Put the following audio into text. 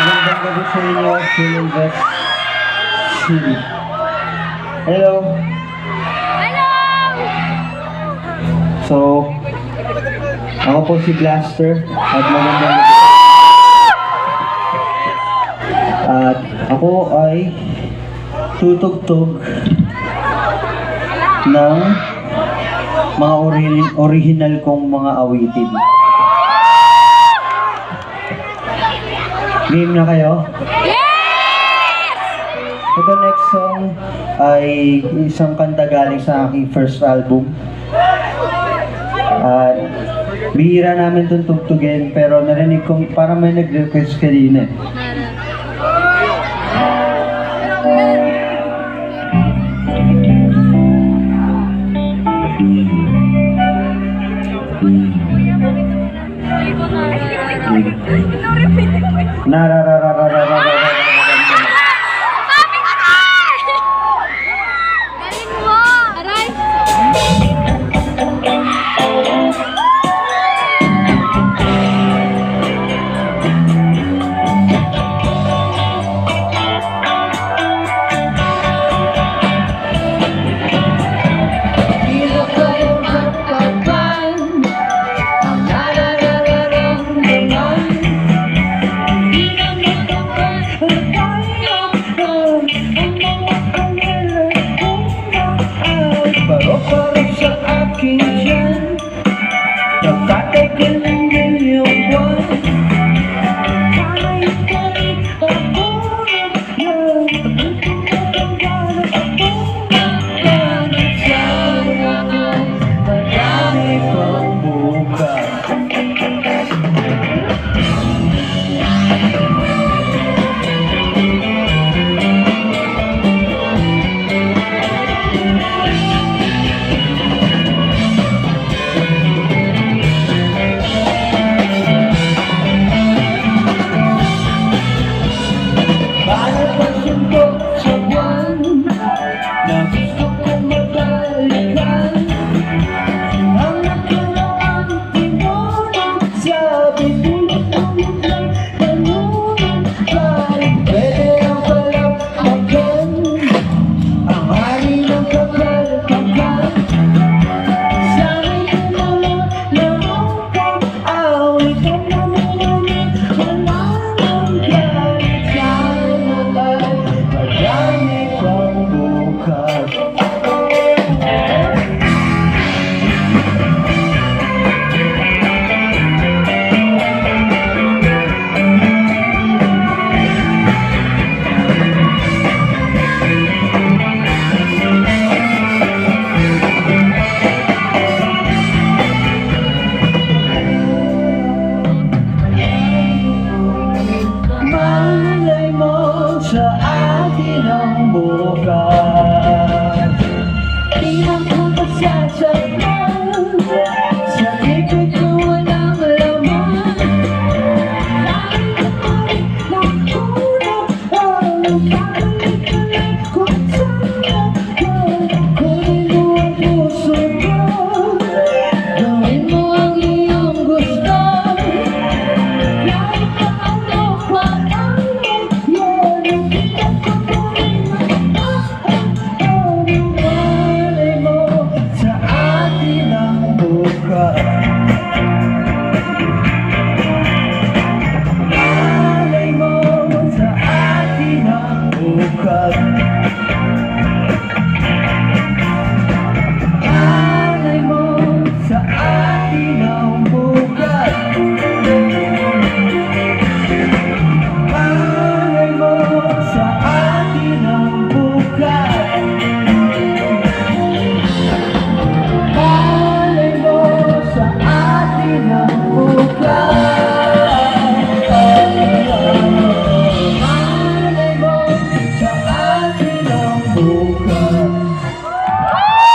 Magandang gabi sa inyo, Silvest City. Hello! Hello! So, ako po si Blaster at magandang gabi. At ako ay tutugtog ng mga original kong mga awitin. Game na kayo? Yes! Ito next song ay isang kanta galing sa aking first album. At bihira namin itong tugtugin pero narinig kong parang may nag-request kanina. Narararararara.